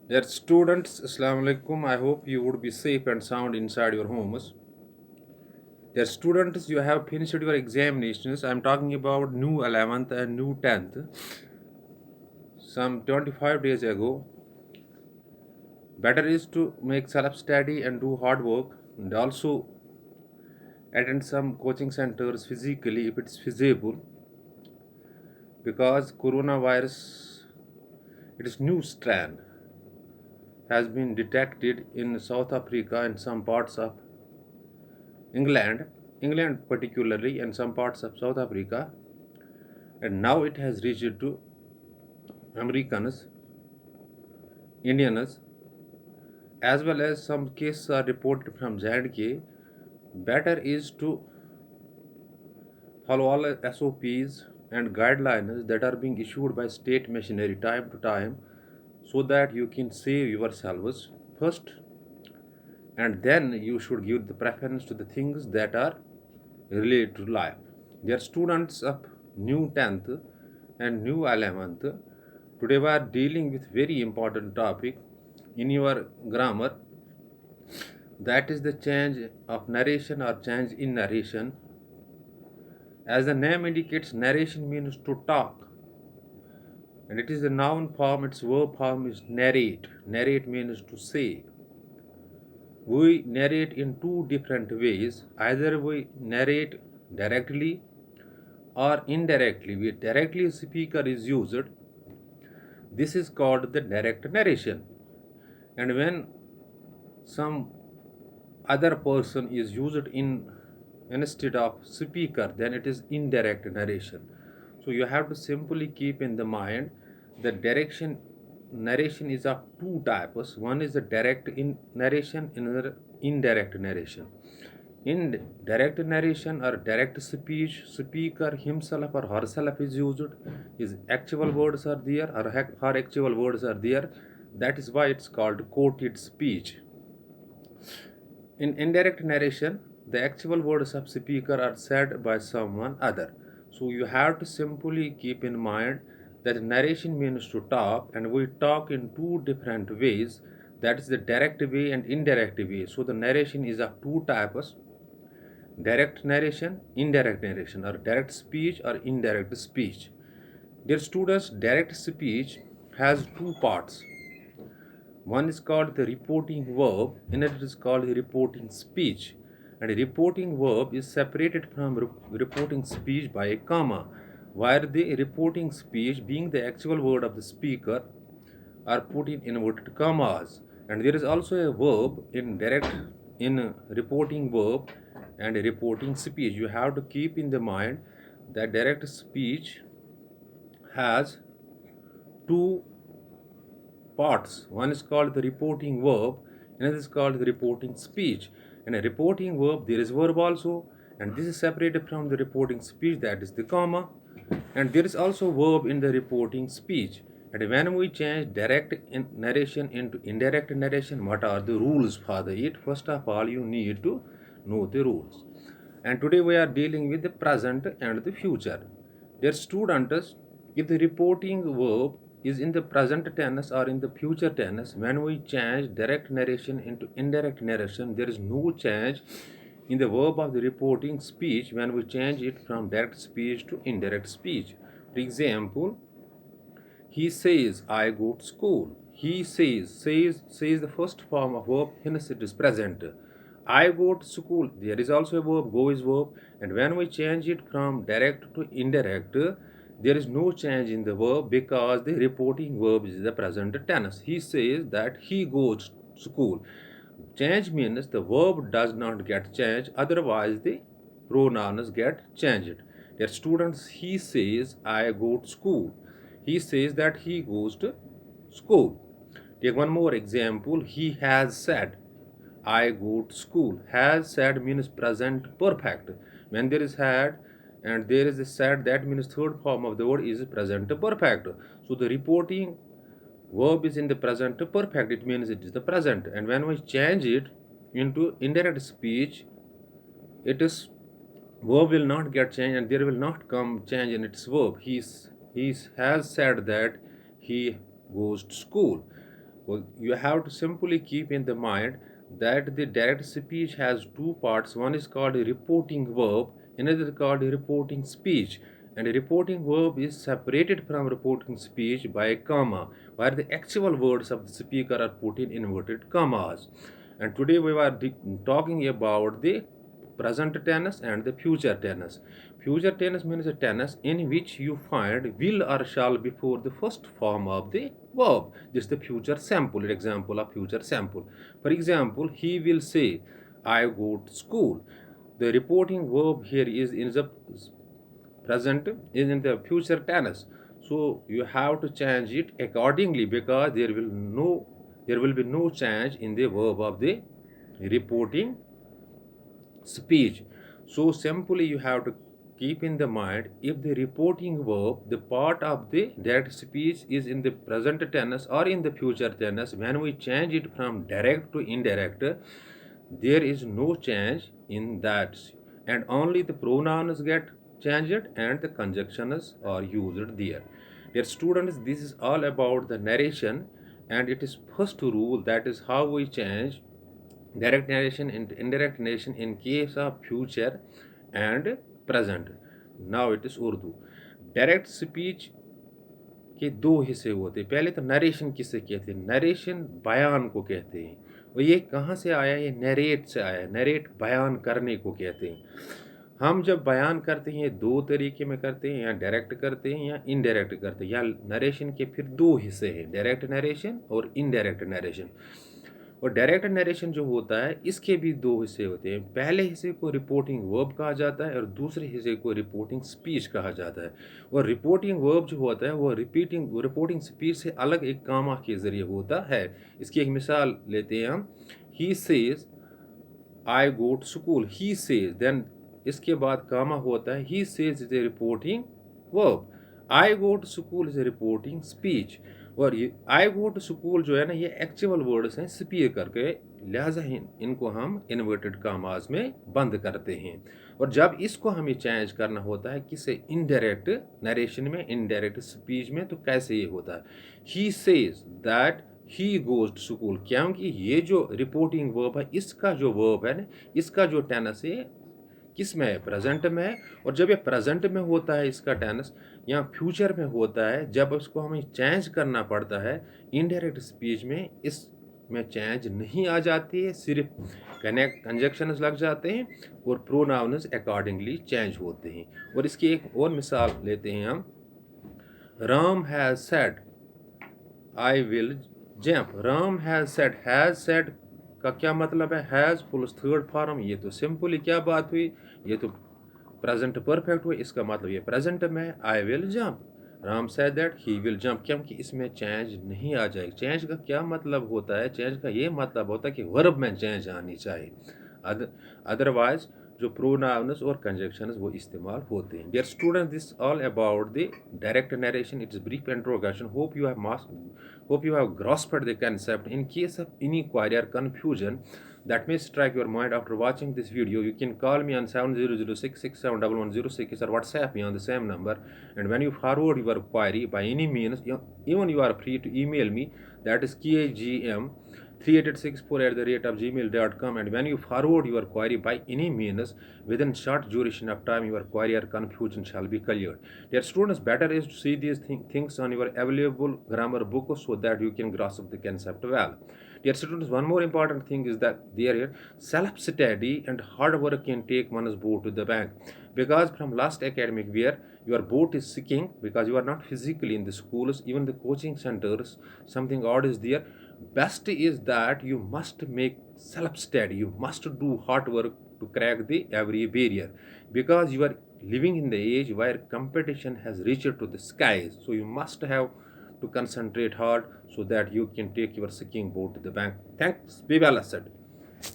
Dear students, Assalamu alaikum. I hope you would be safe and sound inside your homes. Dear students, you have finished your examinations. I am talking about new 11th and new 10th. Some 25 days ago, better is to make self study and do hard work and also attend some coaching centers physically if it's feasible because coronavirus, its new strand, has been detected in South Africa and some parts of England particularly, and some parts of South Africa, and now it has reached to Americans, Indians, as well as some cases are reported from J&K. Better is to follow all SOPs and guidelines that are being issued by state machinery time to time so that you can save yourselves first, and then you should give the preference to the things that are related to life. Dear students of new 10th and new 11th, today we are dealing with very important topic in your grammar, that is the change of narration or change in narration. As the name indicates, narration means to talk, and it is a noun form, its verb form is narrate. Narrate means to say. We narrate in two different ways. Either we narrate directly or indirectly. We directly speaker is used. This is called the direct narration. And when some other person is used in instead of speaker, then it is indirect narration. So you have to simply keep in the mind the direction narration is of two types. One is the direct in narration, another indirect narration. In direct narration or direct speech, speaker himself or herself is used, his actual words are there or her actual words are there. That is why it's called quoted speech. In indirect narration, the actual words of speaker are said by someone other. So you have to simply keep in mind that narration means to talk, and we talk in two different ways. That is the direct way and indirect way. So the narration is of two types: direct narration, indirect narration, or direct speech or indirect speech. Dear students, direct speech has two parts. One is called the reporting verb, another is called the reporting speech. And a reporting verb is separated from reporting speech by a comma, where the reporting speech, being the actual word of the speaker, are put in inverted commas. And there is also a verb in reporting verb and a reporting speech. You have to keep in the mind that direct speech has two parts. One is called the reporting verb, another is called the reporting speech. In a reporting verb, there is verb also, and this is separated from the reporting speech, that is the comma. And there is also verb in the reporting speech. And when we change direct narration into indirect narration, what are the rules for it? First of all, you need to know the rules. And today we are dealing with the present and the future. Dear students, if the reporting verb is in the present tense or in the future tense, when we change direct narration into indirect narration, there is no change in the verb of the reporting speech when we change it from direct speech to indirect speech. For example, he says, I go to school. He says the first form of verb, hence it is present. I go to school. There is also a verb, go is verb. And when we change it from direct to indirect, there is no change in the verb because the reporting verb is the present tense. He says that he goes to school. Change means the verb does not get changed, otherwise the pronouns get changed. Dear students, he says, I go to school. He says that he goes to school. Take one more example. He has said, I go to school. Has said means present perfect. When there is had and there is a said, that means third form of the word is present perfect. So the reporting verb is in the present perfect, it means it is the present. And when we change it into indirect speech, it is verb will not get changed and there will not come change in its verb. He has said that he goes to school. Well, you have to simply keep in the mind that the direct speech has two parts. One is called a reporting verb, another is called a reporting speech. And a reporting verb is separated from reporting speech by a comma, where the actual words of the speaker are put in inverted commas. And today we are talking about the present tense and the future tense. Future tense means a tense in which you find will or shall before the first form of the verb. This is the future sample, example of future sample. For example, he will say, I go to school. The reporting verb here is in the present, is in the future tense. So you have to change it accordingly because there will be no change in the verb of the reporting speech. So simply you have to keep in the mind if the reporting verb, the part of the direct speech is in the present tense or in the future tense, when we change it from direct to indirect, there is no change in that, and only the pronouns get changed and the conjunctions are used there. Dear students, this is all about the narration, and it is first rule, that is how we change direct narration and indirect narration in case of future and present. Now it is Urdu. Direct speech के दो हिस्से होते हैं। पहले तो narration किसे कहते हैं? नरेशन बयान को कहते हैं। और ये कहाँ से आया? ये नरेट से आया। नरेट बयान करने को कहते हैं। हम जब बयान करते हैं दो तरीके में करते हैं, या डायरेक्ट करते हैं या इनडायरेक्ट करते हैं। या नरेशन के फिर दो हिस्से हैं, डायरेक्ट नरेशन और इनडायरेक्ट नरेशन। और डायरेक्ट नरेशन जो होता है इसके भी दो हिस्से होते हैं। पहले हिस्से को रिपोर्टिंग वर्ब कहा जाता है और दूसरे हिस्से को रिपोर्टिंग स्पीच कहा जाता है। और रिपोर्टिंग वर्ब जो होता है वो रिपोर्टिंग स्पीच से अलग एक कामा के ज़रिए होता है। इसकी एक मिसाल लेते हैं हम। He says I go to school. He says, then इसके बाद कामा होता है। He says is a reporting verb. I go to school is a reporting speech. और ये आई गो टू स्कूल जो है ना, ये एक्चुअल वर्ड्स हैं स्पीक करके, लिहाजा इनको हम इन्वर्टेड कामाज में बंद करते हैं। और जब इसको हमें चेंज करना होता है किसे? इनडायरेक्ट नरेशन में, इनडायरेक्ट स्पीच में, तो कैसे ये होता है? He says that he goes to school, क्योंकि ये जो रिपोर्टिंग वर्ब है, इसका जो वर्ब है ना, इसका जो टेनस है किस में है? प्रेजेंट में है। और जब ये प्रेजेंट में होता है इसका टेंस, या फ्यूचर में होता है, जब उसको हमें चेंज करना पड़ता है इनडायरेक्ट स्पीच में, इसमें चेंज नहीं आ जाती है, सिर्फ कंजक्शंस लग जाते हैं और प्रोनाउंस अकॉर्डिंगली चेंज होते हैं। और इसकी एक और मिसाल लेते हैं हम। Ram has said I will jump. Ram has said का क्या मतलब है? हैज़ प्लस थर्ड फॉर्म, ये तो सिंपली क्या बात हुई? ये तो प्रेजेंट परफेक्ट हुई। इसका मतलब ये प्रेजेंट में I will jump. Ram said that he will jump, क्योंकि इसमें चेंज नहीं आ जाएगी। चेंज का क्या मतलब होता है? चेंज का ये मतलब होता है कि वर्ब में चेंज आनी चाहिए, अदरवाइज जो प्रोनाउंस और कंजक्शंस वो इस्तेमाल होते हैं। Dear student, this all about the direct narration. It is brief introduction. Hope you have grasped the concept. In case of any query or confusion that may strike your mind after watching this video, you can call me on 7006671106 or WhatsApp me on the same number. And when you forward your query by any means, even you are free to email me, that is kagm3864@gmail.com. And when you forward your query by any means, within short duration of time, your query or confusion shall be cleared. Dear students, better is to see these things on your available grammar book so that you can grasp the concept well. Dear students, one more important thing is that there self-study and hard work can take one's boat to the bank. Because from last academic year, your boat is sinking because you are not physically in the schools, even the coaching centers, something odd is there. Best is that you must make self-study. You must do hard work to crack the every barrier, because you are living in the age where competition has reached to the skies. So you must have to concentrate hard so that you can take your sinking boat to the bank. Thanks. Be well, said.